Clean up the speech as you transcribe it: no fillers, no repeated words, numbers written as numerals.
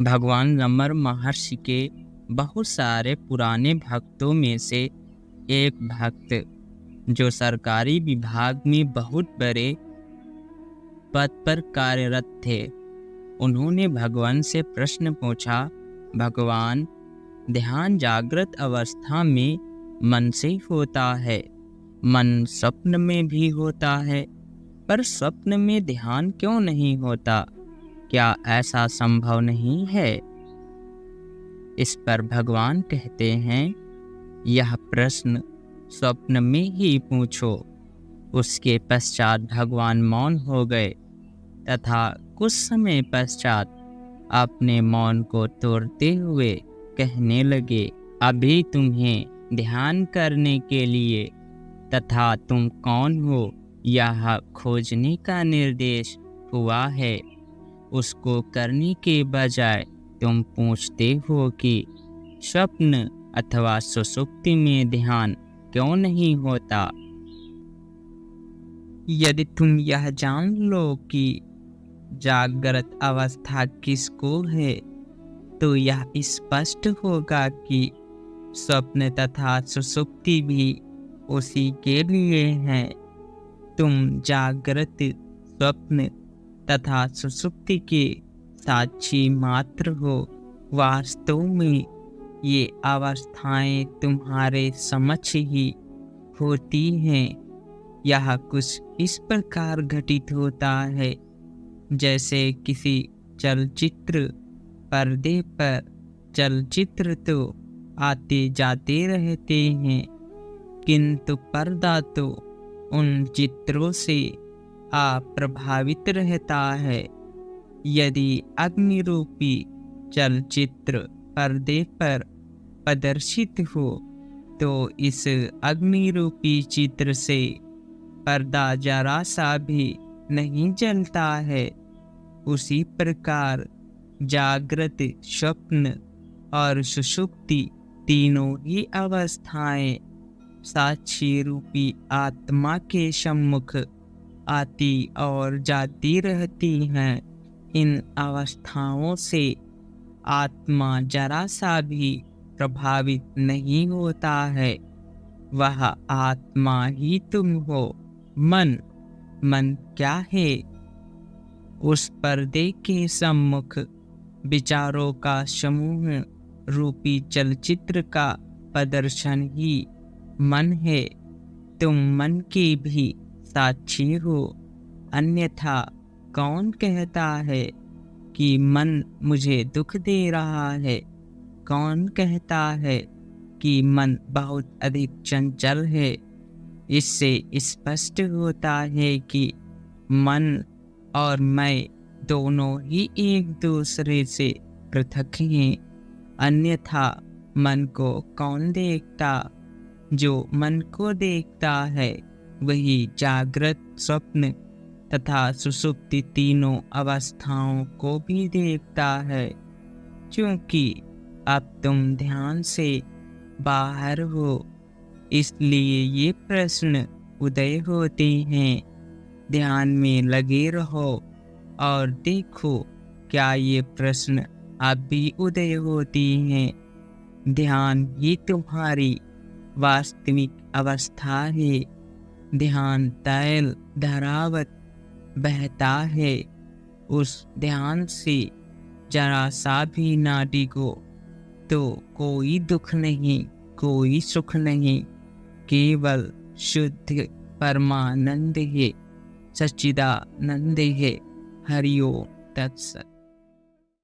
भगवान रमण महर्षि के बहुत सारे पुराने भक्तों में से एक भक्त जो सरकारी विभाग में बहुत बड़े पद पर कार्यरत थे, उन्होंने भगवान से प्रश्न पूछा, भगवान, ध्यान जागृत अवस्था में मन से होता है, मन स्वप्न में भी होता है, पर स्वप्न में ध्यान क्यों नहीं होता? क्या ऐसा संभव नहीं है? इस पर भगवान कहते हैं, यह प्रश्न स्वप्न में ही पूछो। उसके पश्चात भगवान मौन हो गए तथा कुछ समय पश्चात अपने मौन को तोड़ते हुए कहने लगे, अभी तुम्हें ध्यान करने के लिए तथा तुम कौन हो यह खोजने का निर्देश हुआ है। उसको करने के बजाय तुम पूछते हो कि स्वप्न अथवा सुषुप्ति में ध्यान क्यों नहीं होता। यदि तुम यह जान लो कि जागृत अवस्था किसको है, तो यह स्पष्ट होगा कि स्वप्न तथा सुषुप्ति भी उसी के लिए है। तुम जागृत, स्वप्न तथा सुषुप्ति के साक्षी मात्र हो। वास्तव में ये अवस्थाएं तुम्हारे समक्ष ही होती हैं। यह कुछ इस प्रकार घटित होता है जैसे किसी चलचित्र पर्दे पर चलचित्र तो आते जाते रहते हैं, किंतु पर्दा तो उन चित्रों से अप्रभावित रहता है। यदि अग्निरूपी चलचित्र पर्दे पर प्रदर्शित हो तो इस अग्निरूपी चित्र से पर्दा जरा सा भी नहीं जलता है। उसी प्रकार जागृत, स्वप्न और सुषुप्ति तीनों ही अवस्थाएं साक्षी रूपी आत्मा के सम्मुख आती और जाती रहती हैं। इन अवस्थाओं से आत्मा जरा सा भी प्रभावित नहीं होता है। वह आत्मा ही तुम हो। मन क्या है? उस पर्दे के सम्मुख विचारों का समूह रूपी चलचित्र का प्रदर्शन ही मन है। तुम मन की भी साक्षी हो। अन्यथा कौन कहता है कि मन मुझे दुख दे रहा है? कौन कहता है कि मन बहुत अधिक चंचल है? इससे स्पष्ट होता है कि मन और मैं दोनों ही एक दूसरे से पृथक हैं। अन्यथा मन को कौन देखता? जो मन को देखता है वही जागृत, स्वप्न तथा सुषुप्ति तीनों अवस्थाओं को भी देखता है। क्योंकि अब तुम ध्यान से बाहर हो, इसलिए ये प्रश्न उदय होते हैं। ध्यान में लगे रहो और देखो क्या ये प्रश्न अब भी उदय होती हैं। ध्यान ही तुम्हारी वास्तविक अवस्था है। ध्यान तैल धारावत बहता है। उस ध्यान से जरा सा भी ना डिगो तो कोई दुख नहीं, कोई सुख नहीं, केवल शुद्ध परमानंद है, सच्चिदानंद है। हरि ओम तत्सत।